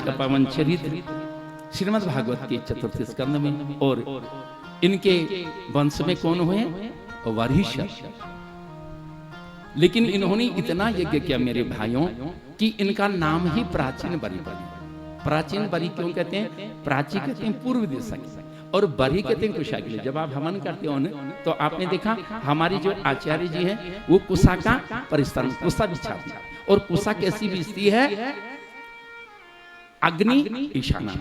का पावन चरित्र श्रीमद् भागवत के चतुर्थ स्कंद में, और इनके वंश में कौन हुए? वरिष्ठ। लेकिन इन्होंने इतना यज्ञ किया मेरे भाइयों कि इनका नाम ही प्राचीन बरी पड़ा। प्राचीन बरी क्यों कहते हैं? प्राची कहते हैं पूर्व दिशा की, और बरी कहते हैं कुशा के लिए। जब आप हवन करते हो न, तो आपने देखा हमारी जो आचार्य जी है वो कुशा का परिस्तान कुशा बिछाती है, और कुशा कैसी बिछती है? अग्नि ईशाना,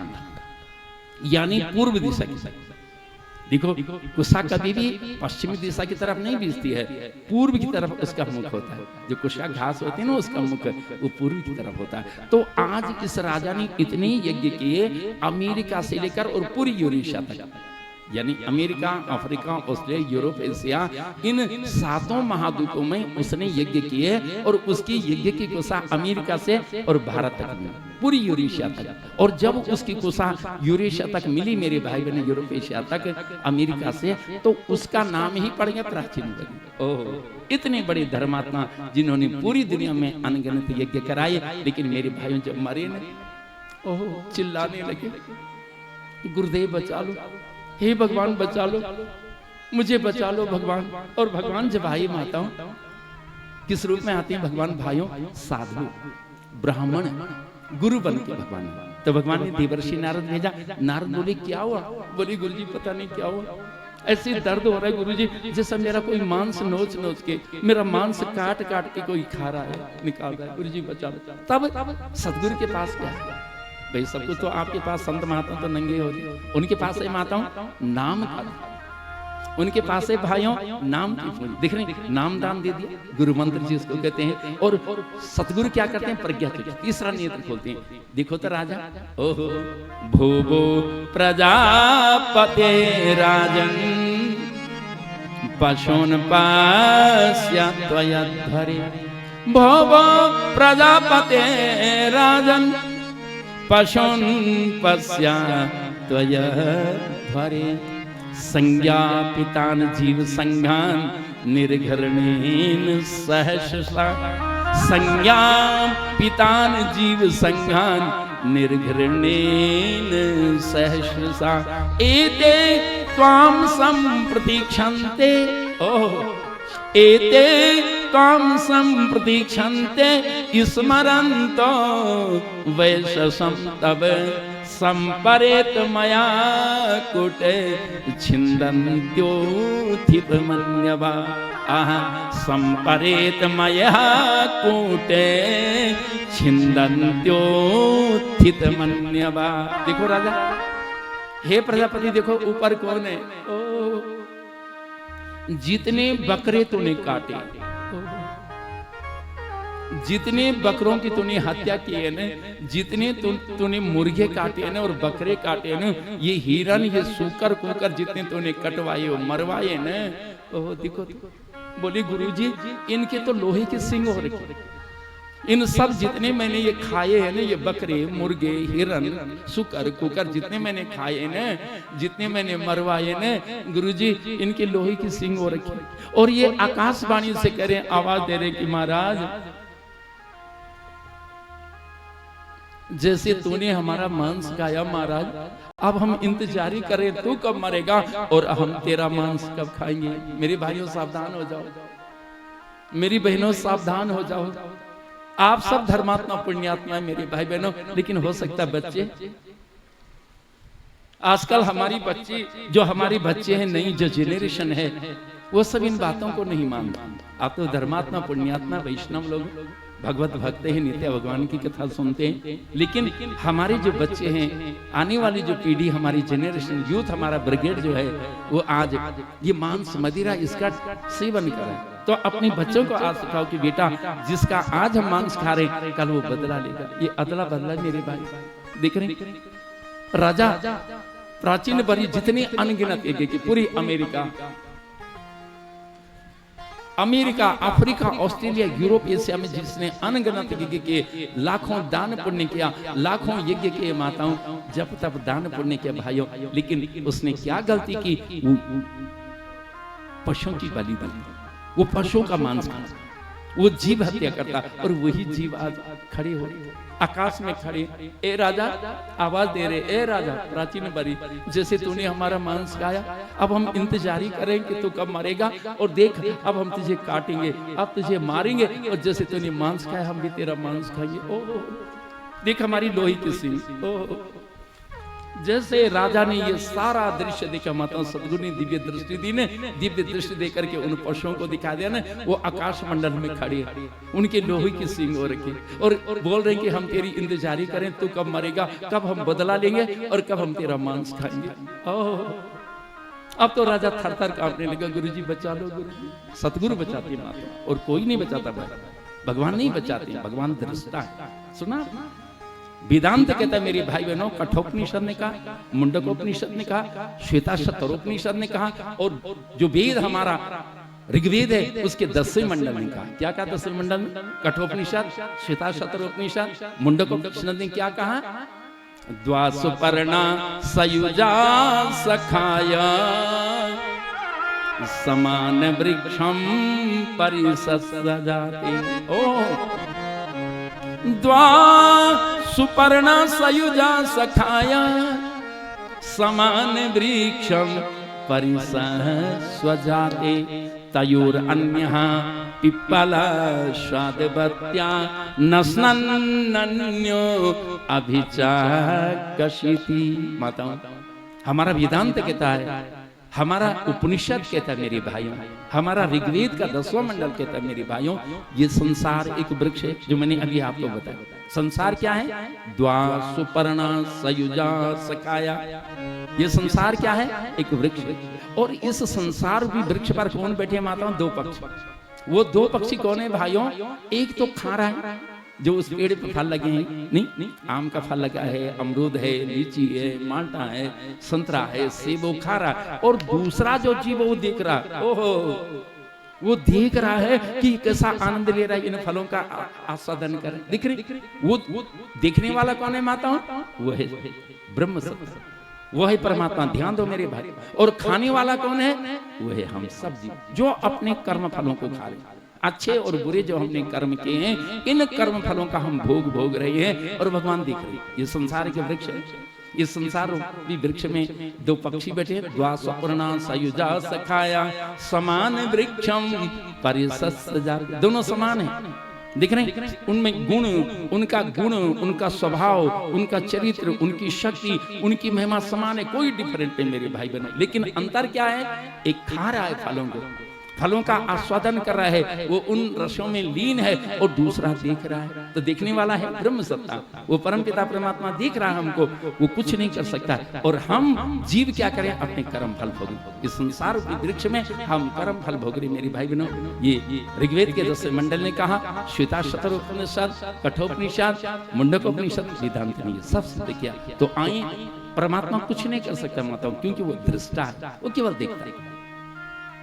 यानी पूर्व दिशा की। देखो कुशा कभी भी पश्चिमी दिशा की तरफ नहीं बीजती है, पूर्व की तरफ उसका मुख होता है। जो कुशा घास होती है ना, उसका मुख वो पूर्व की तरफ होता है। तो आज इस राजा ने इतने यज्ञ किए अमेरिका से लेकर और पूरी यूरेशिया तक, यानी America, Africa, Australia, Europe, Asia, इन सातों महाद्वीपों में उसने यज्ञ किए, और उसकी यज्ञ की कुशा अमेरिका से और भारत तक मिली, पूरी यूरेशिया तक। और जब उसकी कुशा यूरेशिया तक मिली मेरे भाई बहन, यूरोप, एशिया तक, अमेरिका से, तो उसका नाम ही पड़ गया प्राचीन बरी। ओह, इतने बड़े धर्मात्मा जिन्होंने पूरी दुनिया में अनगिनत यज्ञ कराए, लेकिन मेरे भाइयों जब मरे न, ओह चिल्लाने लगे, गुरुदेव बचा लो, हे भगवान बचा लो, मुझे बचा लो भगवान। और भगवान जब आई माताओं किस रूप में आते हैं भगवान भाइयों? साधु, ब्राह्मण, गुरु बन के भगवान। तो भगवान ने देवर्षि नारद भेजा। नारद बोले क्या हुआ? बोले गुरुजी पता नहीं क्या हुआ, ऐसे दर्द हो रहा है गुरुजी, जैसा मेरा कोई मांस नोच नोच के, मेरा मांस काट काट के कोई खा रहा है, निकाल रहा है, गुरुजी बचा लो। तब सतगुरु के पास गया। भाई सब कुछ तो आपके पास, संत महात्मा तो नंगे होते, उनके पास है माताओं नाम का, उनके पास है भाइयों नाम की पूरी। देख रहे नाम दान दे दिया, गुरु मंत्र जिसको कहते हैं। और सतगुरु क्या करते हैं? प्रज्ञा चक्षु, तीसरा नेत्र खोलते हैं। देखो तो राजा, ओहो भूभो प्रजापते राजन पशून पास्या त्वयध्वरे। भूभो प्रजापते राजन पशून पश्या त्वयध्वरे। संज्ञापितान जीव संघान निर्घरणेन सहसा। संज्ञापितान जीव संघान निर्घरणेन सहसा। एते त्वां संप्रतीक्षन्ते, ओह एते त्वां संप्रतीक्षन्ते स्मरन्तो वैशसं तव संपरेत मया कुटे छिन्दन्त्योत्थितमन्यवा। आहा संपरेत मया कुटे छिन्दन्त्योत्थितमन्यवा। देखो राजा, हे प्रजापति, देखो ऊपर कौन है? ओ जितने बकरे तूने काटे, जितने बकरों की तूने हत्या की है ना, जितने तूने मुर्गे काटे हैं ना और बकरे काटे हैं ना, ये हिरन, ये सूकर कुकर जितने तूने कटवाए हो, मरवाए ना, ओह देखो। बोले गुरुजी इनके तो लोहे के सिंग हो रखे, इन सब जितने मैंने ये खाए हैं ना, ये बकरे, मुर्गे, हिरन, सुकर, कुकर जितने मैंने खाए हैं ना, जितने मैंने मरवाए ना, गुरुजी इनके लोहे की सिंग हो रखी। और ये आकाशवाणी से करें, आवाज दे रहे कि महाराज जैसे तूने हमारा मांस खाया महाराज, अब हम इंतजारी करें तू कब मरेगा और हम तेरा मांस कब खाएंगे। मेरे भाइयों सावधान हो जाओ, मेरी बहनों सावधान हो जाओ। आप सब धर्मात्मा पुण्यात्मा है मेरे भाई बहनों, लेकिन हो सकता है बच्चे, आजकल हमारी बच्ची, जो हमारी बच्चे हैं, नई जो जेनरेशन है, वो सब इन बातों को नहीं मानता। आप तो धर्मात्मा पुण्यात्मा वैष्णव लोग, भगवत भक्त हैं, नित्य भगवान की कथा सुनते हैं, लेकिन हमारे जो बच्चे हैं, आने वाली जो पीढ़ी, हमारी जेनरेशन, यूथ, हमारा ब्रिगेड जो है, वो आज ये मांस मदिरा इसका सेवन करे। तो अपने बच्चों को आज सिखाओ कि बेटा जिसका आज हम मांस खा रहे हैं, कल वो बदला लेगा। ये अदला बदला मेरे भाई देख रहे। राजा प्राचीन बरी जितने अनगिनत यज्ञ की, पूरी America, America, Africa, Australia, Europe, Asia में जिसने अनगिनत यज्ञ किए, लाखों दान पुण्य किया, लाखों यज्ञ किए माताओं, जब तब दान पुण्य किया भाइयों, लेकिन उसने क्या गलती की? वो पशुओं की बलि दी, वो पशुओं का मांस खाया। वो जीव हत्या करता, और वही जीव आज खड़े हो आकाश में खड़े, ए राजा आवाज दे रहे, ए राजा प्राचीन बरी, जैसे तूने हमारा मांस खाया, अब हम इंतजारी करें कि तू कब मरेगा, और देख अब हम तुझे काटेंगे, अब तुझे मारेंगे, और जैसे तूने मांस खाया हम भी तेरा मांस खाएंगे। ओ देख हमारी लोही की सींग। ओ जैसे राजा ने ये सारा दृश्य देखा, माता सदगुरु ने दिव्य दृष्टि दी ने, दिव्य दृष्टि देकर के उन पशुओं को दिखा दिया ना, वो आकाश मंडल में खड़े, उनके लोहे की सींग हो रखी, और बोल रहे कि हम तेरी इंतजारी करें, तू कब मरेगा, कब हम बदला लेंगे, और कब हम तेरा मांस खाएंगे। ओह अब तो राजा थर थर कांपने लगा, गुरुजी बचा लो गुरुजी। सतगुरु बचाती माता, और कोई नहीं बचाता भाई, भगवान नहीं बचाते, भगवान दृष्टा है। सुना वेदांत कहता है मेरे भाई बहनों, कठोपनिषद ने कहा, मुंडकोपनिषद ने कहा, श्वेताश्वतरोपनिषद ने कहा, और जो वेद हमारा ऋग्वेद है उसके 10वें मंडल ने कहा। क्या कहा 10वें मंडल में? कठोपनिषद, श्वेताश्वतरोपनिषद, मुंडकोपनिषद ने क्या कहा? द्वासुपर्णा सयुजा सखाया समान वृक्षम परिसस्रजाते। ओ द्वा सुपर्णा सयुजा सखाया समान वृक्षम परिसस्वजाते तयोर अन्यः पिप्पला स्वादवत्या नस्नन्न्यो अभिचाकशिति। माताओं हमारा वेदांत कहता है, हमारा उपनिषद कहता है मेरे भाइयों, हमारा ऋग्वेद का 10वां मंडल कहता है मेरे भाइयों, ये संसार एक वृक्ष है, जो मैंने अभी आपको बताया। संसार क्या है? द्वा सुपर्णा सयुजा सखाया। ये संसार क्या है? एक वृक्ष है। और इस संसार भी वृक्ष पर कौन बैठे माताओं? दो पक्षी। वो दो पक्षी कौन है भाइयों? एक तो खा रहा है, जो उस पेड़ पर फल लगे हैं, नहीं आम का फल लगा है, अमरूद है, लीची है, माल्टा है, संतरा है, सेब वो खा रहा है। और दूसरा जो जीव वो देख रहा है, ओहो वो देख रहा है कि कैसा आनंद ले रहा है इन फलों का आस्वादन कर, दिख रही। वो देखने वाला कौन है माताओं? वो है ब्रह्म सत्य, वो है परमात्मा। ध्यान दो मेरे भाई। और खाने वाला कौन है? वो है हम सब जीव, जो अपने कर्म फलों को खा रहे। अच्छे और बुरे जो हमने कर्म किए हैं, इन कर्म फलों का हम भोग रहे हैं, और भगवान देख रहे हैं। ये संसार के वृक्ष है। इस संसार भी वृक्ष में दो पक्षी बैठे, द्वा सुपर्णा सयुजा सखाया समान वृक्षम परिसस्रजाते। दोनों समान है, दिख रहे हैं। उनमें गुण, उनका गुण, उनका स्वभाव, उनका चरित्र, उनकी शक्ति, उनकी महिमा समान है, कोई डिफरेंट नहीं मेरे भाई बहनों। लेकिन अंतर क्या है? एक खा रहा है फलों को, फलों का आस्वादन कर रहा है, वो उन रसों में लीन है, और दूसरा देख रहा है। तो देखने वाला है ब्रह्म सत्ता, वो परमपिता परमात्मा देख रहा है हमको, वो कुछ नहीं कर सकता। और हम जीव क्या करें? अपने कर्म फल भोगें। इस संसार के वृक्ष में हम कर्म फल भोग रहे मेरी भाई बहनों। ये ऋग्वेद के 10वें मंडल ने कहा, श्वेताश्वतरोपनिषद, कठोपनिषद, मुंडकोपनिषद, वेदांत ने सब सिद्ध किया। तो आए परमात्मा कुछ नहीं कर सकता माताओं, क्योंकि वो दृष्टा है, वो केवल देखता है।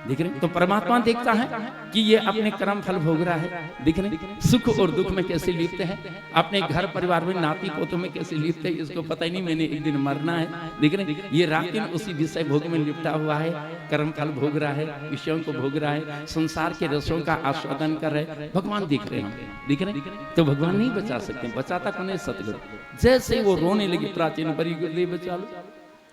दिख रहे? तो परमात्मा देखता है कि ये अपने कर्म फल भोग रहा है। दिख रहे? सुख और दुख में कैसे लिप्त है, अपने घर परिवार में नाती पोतों में कैसे लिप्त है, इसको पता ही नहीं मैंने एक दिन मरना है। दिख रहे? ये रात दिन उसी विषय भोग में लिपटा हुआ है, कर्म फल भोग रहा है, विषयों को भोग रहा है, संसार के रसों का आस्वादन कर रहे। भगवान देख रहे हैं। दिख रहे? तो भगवान नहीं बचा सकते, बचाता कौन है? सतगुरु। जैसे वो रोने लगी प्राचीन परी, गुरुदेव बचा लो,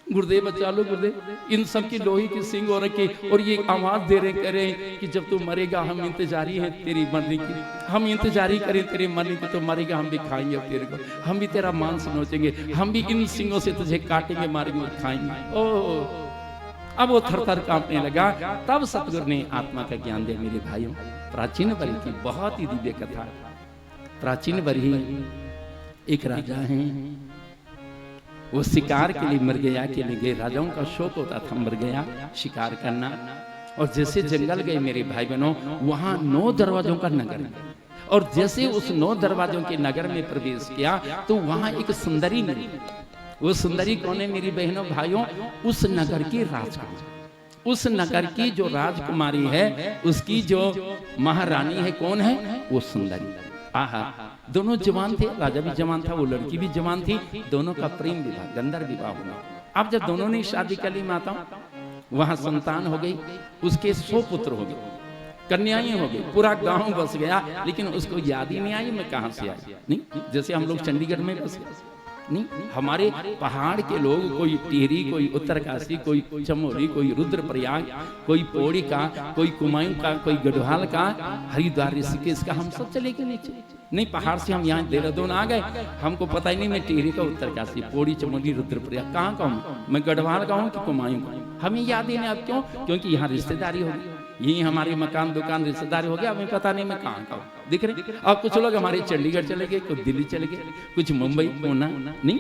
गुरुदेव बचा लो, गुरुदेव। इन सब की लोही की सींग हो रखी, और ये आवाज दे रहे कह रहे कि जब तू मरेगा हम इंतजारी हैं तेरी मरने की, हम इंतजारी करें तेरे मरने की, तो मरेगा हम भी खाएंगे तेरे को, हम भी तेरा मांस नोचेंगे, हम भी इन सींगों से तुझे काटेंगे, मारेंगे और खाएंगे। ओह अब वो थर थर कांपने लगा। तब सतगुरु ने आत्मा का ज्ञान दिया मेरे भाइयों। प्राचीन बरी की बहुत ही दिव्य कथा। प्राचीन बरी एक राजा है, वो शिकार के लिए मर गया, के लिए गए। राजाओं का शौक होता था मर गया शिकार करना। और जैसे जंगल गए मेरे भाई बहनों, वहां 9 दरवाजों का नगर है। और जैसे उस 9 दरवाजों के नगर में प्रवेश किया, तो वहां एक सुंदरी मिली। वो सुंदरी कौन है मेरी बहनों भाइयों? उस नगर की राजकुमारी, उस नगर की जो राजकुमारी है, उसकी जो महारानी है, कौन है? वो सुंदरी। आहा, दोनों जवान थे, राजा भी जवान था, वो लड़की भी जवान थी। दोनों का प्रेम विवाह, गंधर्व विवाह हुआ। अब जब दोनों ने शादी कर ली माताओं, वहां संतान हो गई, उसके 100 पुत्र हो गए। कन्याएं हो गई, पूरा गांव बस गया, लेकिन उसको याद ही नहीं आई मैं कहां से आई। नहीं, जैसे हम लोग चंडीगढ़ में बस गए, नहीं, हमारे पहाड़ के लोग, कोई टिहरी, कोई उत्तरकाशी, कोई चमोली, कोई रुद्रप्रयाग, कोई पौड़ी का, कोई कुमायूं का, कोई गढ़वाल का, हरिद्वार, ऋषिकेश का, हम सब चले गए नीचे। नहीं, पहाड़ से हम यहाँ देहरादून आ गए, हमको पता ही नहीं मैं टिहरी का, उत्तरकाशी, पौड़ी, चमोली, रुद्रप्रयाग कहाँ का हूँ, मैं गढ़वाल का हूँ कि कुमायूं का हूँ, हमें याद ही नहीं। अब क्यों? क्योंकि यहाँ रिश्तेदारी होगी, यही हमारे मकान दुकान रिश्तेदारी हो गया, हमें पता नहीं मैं कहाँ का हूँ। दिख रहे? अब कुछ लोग हमारे चंडीगढ़ चले गए, कुछ दिल्ली चले गए, कुछ मुंबई, पूना, नहीं,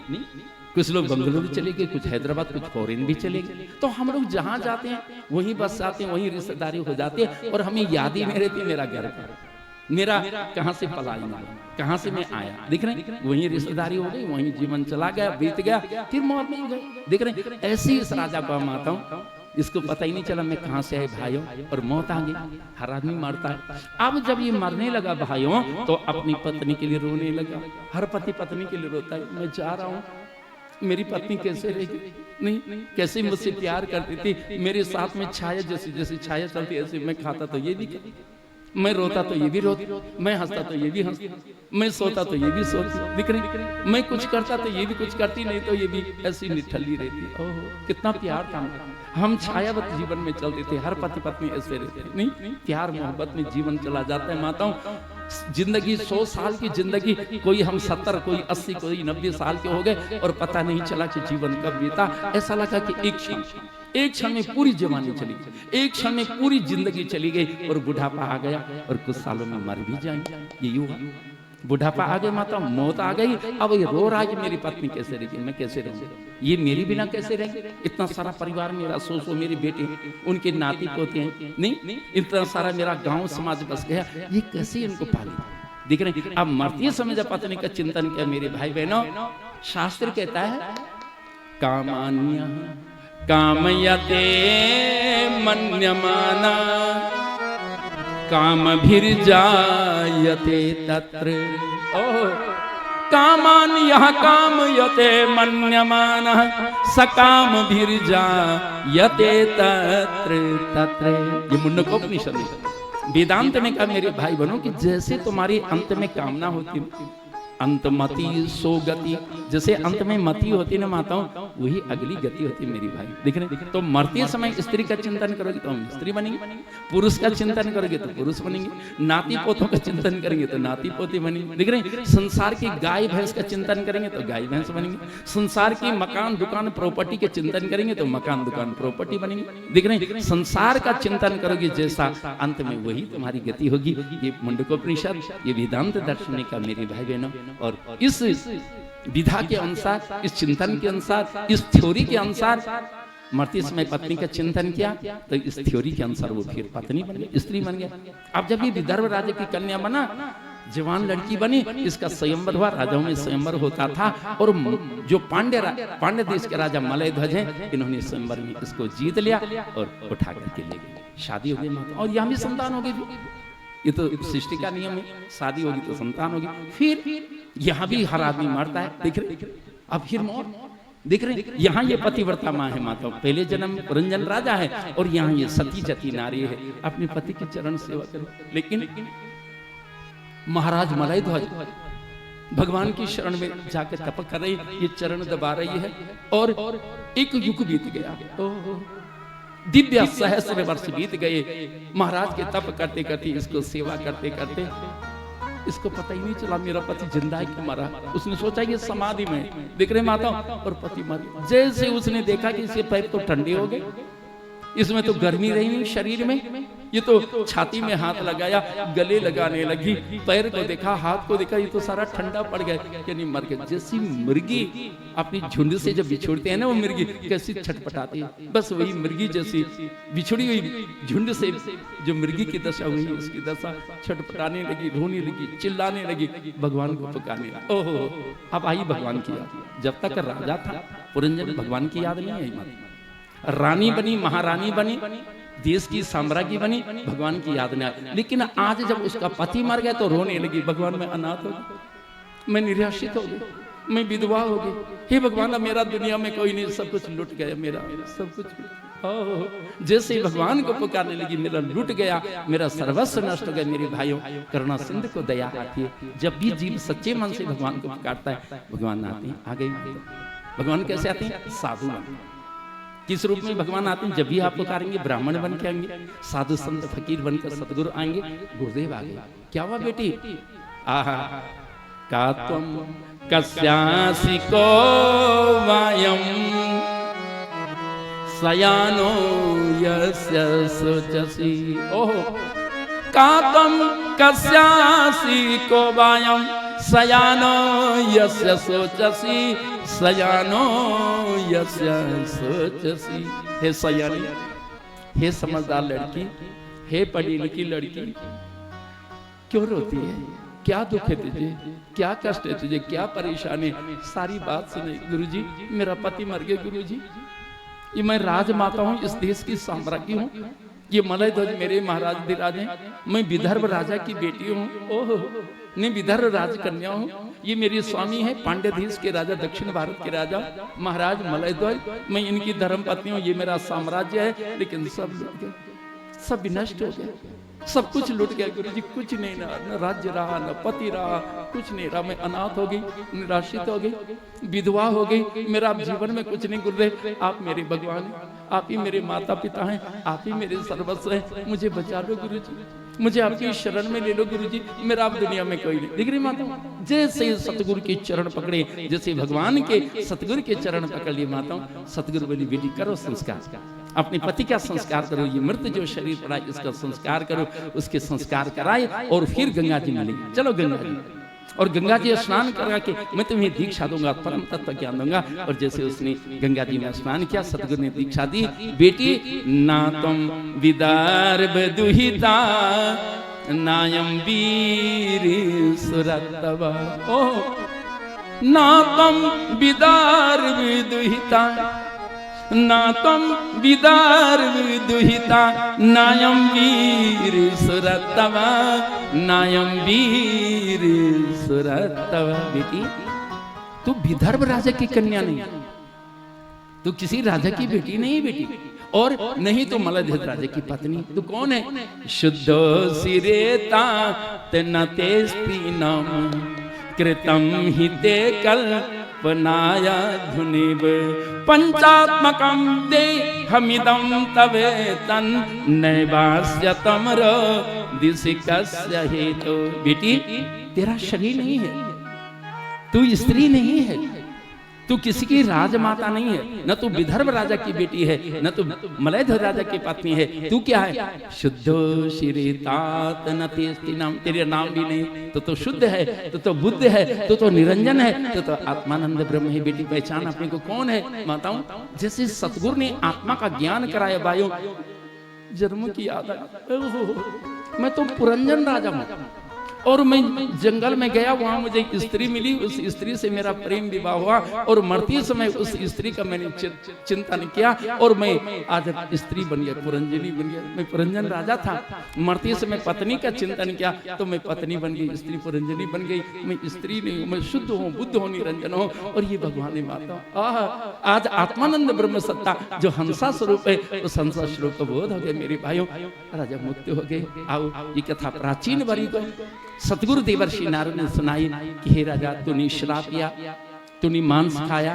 कुछ लोग बंगलुरु चले गए, कुछ हैदराबाद, कुछ फॉरेन भी चले गए। तो हम लोग जहाँ जाते हैं वहीं बस जाते हैं, वहीं रिश्तेदारी हो जाती है, और हमें याद ही नहीं रहती मेरा घर का, मेरा कहाँ से पलायन, कहाँ से मैं आया। दिख रहे? वहीं रिश्तेदारी हो गई, वहीं जीवन चला गया, बीत गया, फिर मौत नहीं गई। दिख रहे? ऐसे ही इस राजा को हम आता हूँ, इसको पता ही नहीं चला मैं कहां से आए भाइयों, और मौत आ गई। हर आदमी मरता है। अब जब ये मरने लगा भाइयों, तो अपनी पत्नी के लिए रोने लगा। हर पति पत्नी के लिए रोता है, मैं जा रहा हूँ, मेरी पत्नी कैसे रहेगी, नहीं, कैसे मुझसे प्यार करती थी, मेरे साथ में छाया, जैसी जैसी छाया चलती ऐसे मैं खाता तो ये भी, मैं रोता तो ये भी रोती, मैं हंसता तो ये भी हंसती, मैं सोता तो ये भी सोती। दिख रही? मैं कुछ करता तो ये भी कुछ करती, नहीं तो ये भी ऐसी निठल्ली रहती। ओहो, कितना प्यार था। हम छायावत जीवन में चलते थे, हर पति पत्नी ऐसे रहते थे। नहीं, प्यार मोहब्बत में जीवन चला जाता है। माताओं, जिंदगी 100 साल की जिंदगी, कोई हम 70, कोई 80, कोई 90 साल के हो गए, और पता नहीं चला कि जीवन कब बीता। ऐसा लगा कि एक क्षण में पूरी जवानी चली गई, एक क्षण में पूरी जिंदगी चली गई, और बुढ़ापा आ गया, और कुछ सालों में मर भी जाएंगे। ये युवा बुढ़ापा आ गया, माता मौत आ गई। अब ये रो रहा है कि मेरी पत्नी कैसे रहेगी, मैं कैसे रहूंगी, ये मेरी बिना कैसे रहेंगे, इतना सारा परिवार मेरा, 100 मेरे बेटे, उनके नाती पोते हैं, नहीं, इतना सारा मेरा गांव समाज बस गया, ये कैसे इनको पाले। दिख रहे? अब मरती समय पत्नी का चिंतन किया। मेरे भाई बहनों, शास्त्र कहता है, कामान्य कामयते मन्यमाना कामभिर्जायते तत्र। कामान यह कामयते मन्यमानः सकामभिर्जायते तत्र तत्र। ये मुंडकोपनिषद है। वेदांत ने कहा मेरे भाई बहनों कि जैसे तुम्हारी अंत में कामना होती, अंतमति सो गति, जैसे अंत में मति होती ना माताओं, वही अगली गति होती मेरी भाई। देख रहे? तो मरते समय स्त्री का चिंतन करोगे तो हम स्त्री बनेंगे, पुरुष का चिंतन करोगे तो पुरुष बनेंगे, नाती पोतों का चिंतन करेंगे तो नाती पोते बनेंगे। देख रहे? संसार की गाय भैंस का चिंतन करेंगे तो गाय भैंस बनेंगे, संसार की मकान दुकान प्रॉपर्टी के चिंतन करेंगे तो मकान दुकान प्रॉपर्टी बनेंगे। देख रहे? संसार का चिंतन करोगे जैसा, अंत में वही तुम्हारी गति होगी। ये मुंडकोपनिषद, ये वेदांत दर्शन का मेरे भाई बहनों। और इस विधा के अनुसार, इस चिंतन के अनुसार, इस थ्योरी के अनुसार मरते समय पत्नी का चिंतन किया, तो इस थ्योरी के अनुसार वो फिर पत्नी बन गई, स्त्री बन गया। अब जब ये विदर्भ राज्य की कन्या बना, जवान लड़की बनी, इसका स्वयंवर हुआ, राजाओं में स्वयंवर होता था। और जो पांड्य देश के राजा मलय ध्वज हैं, इन्होंने स्वयंवर में इसको जीत लिया और उठा करके ले गए। शादी हो गई, और यहाँ भी संतान हो गई। ये तो सृष्टि का नियम है, शादी होगी तो संतान होगी। फिर यहाँ भी हर आदमी मरता है। देख रहे? अब फिर मौत। देख रहे? यहाँ ये पतिव्रता माँ है माता, पहले जन्म पुरंजन राजा है, और यहाँ ये सती जती नारी है, अपने पति की चरण सेवा करो। लेकिन महाराज मलय ध्वज भगवान की शरण में जाकर तप कर रही, ये चरण दबा रही है, और एक युग बीत गया, दिव्य सहस्र वर्ष बीत गए। महाराज के तप करते करते, इसको सेवा करते करते, इसको पता ही नहीं चला मेरा पति जिंदा है कि मरा। उसने सोचा ये समाधि में। देख रहे माता, और पति मर। जैसे उसने देखा कि इसके पैर तो ठंडे हो गए, इसमें तो गर्मी रही नहीं शरीर में, ये तो छाती में हाथ लगाया, गले लगाने लगी, पैर को देखा, हाथ को देखा, ये तो सारा ठंडा पड़ गया, यानी मर गया। जैसी मुर्गी अपनी झुंड से जब बिछुड़ते हैं ना, वो मुर्गी कैसी छटपटाती है, बस वही मुर्गी जैसी बिछुड़ी हुई झुंड से जो मुर्गी की दशा हुई, उसकी दशा छटपटाने लगी, रोने लगी, चिल्लाने लगी, भगवान को पुकारने लगी। ओहो, अब आई भगवान की याद। जब तक राजा था पुरंजन, भगवान की याद नहीं आई। रानी बनी, महारानी बनी, देश की साम्राज्ञी बनी, भगवान की याद नहीं आई। लेकिन आज जब उसका पति मर गया तो रोने लगी, भगवान मैं अनाथ हो गई, मैं निराश्रित हो गई, मैं विधवा हो गई, हे भगवान अब मेरा दुनिया में कोई नहीं, सब कुछ लुट गया, मेरा सब कुछ। जैसे ही भगवान को पुकारने लगी, मेरा लूट गया, मेरा सर्वस्व नष्ट हो गया। मेरे भाइयों, करुणा सिंधु को दया आती है। जब भी जीव सच्चे मन से भगवान को पुकारता है, भगवान आते हैं। आ गए भगवान कैसे आते हैं? साधु बन। किस रूप में भगवान आते हैं? जब भी आप पुकारेंगे ब्राह्मण बन के आएंगे, साधु संत फकीर बनकर सदगुरु आएंगे। गुरुदेव आ गए। क्या हुआ बेटी? आहा का तुम कस्यासि को वायम सयानो यस्य शुचसि। ओहो, का तुम कस्यासि को वायम सयानो यस्य शुचसि, सयानो यस्य शुचसि। हे सयानी, हे समझदार लड़की, हे पढ़ी लिखी लड़की, क्यों रोती है? क्या दुख है तुझे? क्या कष्ट है तुझे? क्या परेशानी? सारी बात सुने। गुरुजी, मेरा पति मर गया। गुरुजी, ये मैं राजमाता हूँ, इस देश की साम्राज्ञी हूँ। ये मलय ध्वज मेरे महाराज धीराज हैं। मैं विदर्भ राजा की बेटी हूँ। ओह, नहीं, विदर्भ राजकन्या हूँ। ये मेरे स्वामी है, पांड्यदेश के राजा, दक्षिण भारत के राजा महाराज मलय ध्वज। मैं इनकी धर्मपत्नी हूँ। ये मेरा साम्राज्य है। लेकिन सब लूट गया, सब विनष्ट हो गया, सब कुछ लूट गया। गुरुजी, कुछ नहीं, न राज्य रहा, न पति रहा, कुछ नहीं रहा। मैं अनाथ हो गई, निराश्रित हो गई, विधवा हो गई। मेरा जीवन में कुछ नहीं। गुरुदेव, आप मेरे भगवान हैं, आप ही मेरे माता पिता हैं, आप ही मेरे सर्वस्व हैं। मुझे बचा लो गुरुजी, मुझे आपकी शरण में ले लो गुरुजी। मेरा आप दुनिया में कोई नहीं। दिख रही माता, जैसे सतगुरु के चरण पकड़े, जैसे भगवान के सतगुरु के चरण पकड़ लिए माता। सतगुरु बोली, बेटी करो संस्कार, अपने पति का संस्कार करो। ये मृत जो शरीर पड़ा है, इसका संस्कार करो। उसके संस्कार कराए और फिर गंगा जी मिलेगी। चलो गंगा जी, और गंगा जी स्नान करा के मैं तुम्हें दीक्षा दूंगा, परम तत्व ज्ञान दूंगा। और जैसे उसने गंगा जी में स्नान किया, सतगुरु ने दीक्षा दी। बेटी, ना तुम विदर्भ दुहिता नायम वीर सुरतवा। ओह, ना तुम विदर्भ दुहिता, ना तुम विदर्भ दुहिता नायम वीर सुरतवा, नायम वीर सुरतवा। बेटी, तू विदर्भ राजा की कन्या नहीं, तू किसी राजा की बेटी नहीं बेटी, और नहीं तो मलयध्वज राजा की पत्नी। तू कौन है? शुद्धो सिरेता तेस्ति नाम कृतम ही ते कल्पनाया धुनिव पंचात्मकम दे हमिदम तवे तन नैवास्य तमर दिशिकस्य हेतु। बेटी, तेरा शरीर नहीं है, तू स्त्री नहीं है, तू किसी की राजमाता नहीं है, न तू विदर्भ राजा की बेटी है, न तू मलयध्वज राजा की पत्नी है। तू क्या है? शुद्धो शिरेतात न तेस्ति नाम। तेरे नाम भी नहीं, तो शुद्ध है, तो बुद्ध है, तो निरंजन है, तो आत्मानंद ब्रह्म है। बेटी, पहचान अपने को कौन है? माताओं, जैसे सतगुरु ने आत्मा का ज्ञान कराया, भाइयों जन्म की याद आई। मैं तो पुरंजन राजा हूँ, और मैं जंगल में गया, वहां मुझे एक स्त्री मिली, उस स्त्री से मेरा प्रेम विवाह हुआ, और मरते समय उस स्त्री का मैंने चिंतन किया, और मैं आज स्त्री बन गया, पुरंजनी बन गया। मैं पुरंजन राजा था, मरते समय पत्नी का चिंतन किया तो मैं पत्नी बन गई, स्त्री पुरंजनी बन गई। मैं स्त्री नहीं हूँ, मैं शुद्ध हूँ, बुद्ध हूँ, निरंजन हूँ, और ये भगवान ने माता। आज आत्मानंद ब्रह्म सत्ता जो हंसा स्वरूप है, उस हंसा स्वरूप को बोध हो गया। मेरे भाइयों, राजा मुक्त हो गए। आओ, ये कथा प्राचीन बरी को सतगुरु देवर्षि नारद ने सुनाई कि हे राजा, तूने शराब पिया, तूने मांस खाया,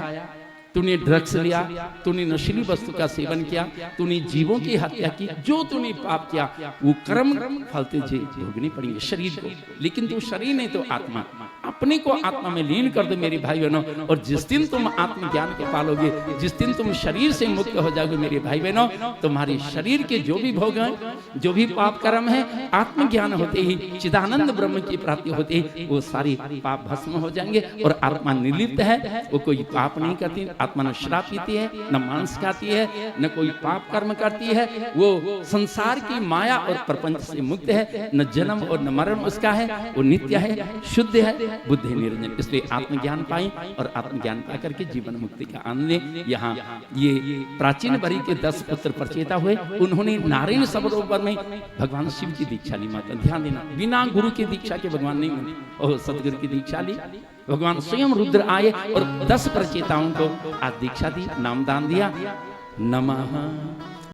तूने ड्रग्स लिया, तूने नशीली वस्तु का सेवन किया, तूने जीवों की हत्या की, जो तूने पाप किया वो कर्म फल तुझे भोगने पड़ेंगे शरीर को। लेकिन तू शरीर नहीं तो आत्मा, अपने को आत्मा में लीन कर दो मेरे भाई बहनों। और जिस दिन तुम आत्मज्ञान के पालोगे, जिस दिन तुम शरीर से मुक्त हो जाओगे मेरे भाई बहनों, तुम्हारे शरीर के जो भी भोग हैं, जो भी पाप कर्म है, आत्मज्ञान होते ही, चिदानंद ब्रह्म की प्राप्ति होते ही वो सारी पाप भस्म हो जाएंगे। और आत्मा निर्लिप्त है, वो कोई पाप नहीं करती। आत्मा न शराब पीती है, न मांस खाती है, न कोई पाप कर्म करती है। वो संसार की माया और प्रपंच से मुक्त है, न जन्म और न मरण उसका है, वो नित्य है, शुद्ध है, बुद्ध है, निरंजन। इसलिए आत्मज्ञान पाएं और आत्मज्ञान पा करके जीवन मुक्ति का आनंद लें। यहाँ ये प्राचीन बरी के 10 पुत्र प्रचेता हुए, उन्होंने नारायण सरोवर में भगवान शिव की दीक्षा ली। माता ध्यान देना, बिना गुरु की दीक्षा के भगवान नहीं मिले, और सतगुरु की दीक्षा ली। भगवान स्वयं रुद्र आए और 10 प्रचेताओं को आज दीक्षा दी, नामदान दिया। नमः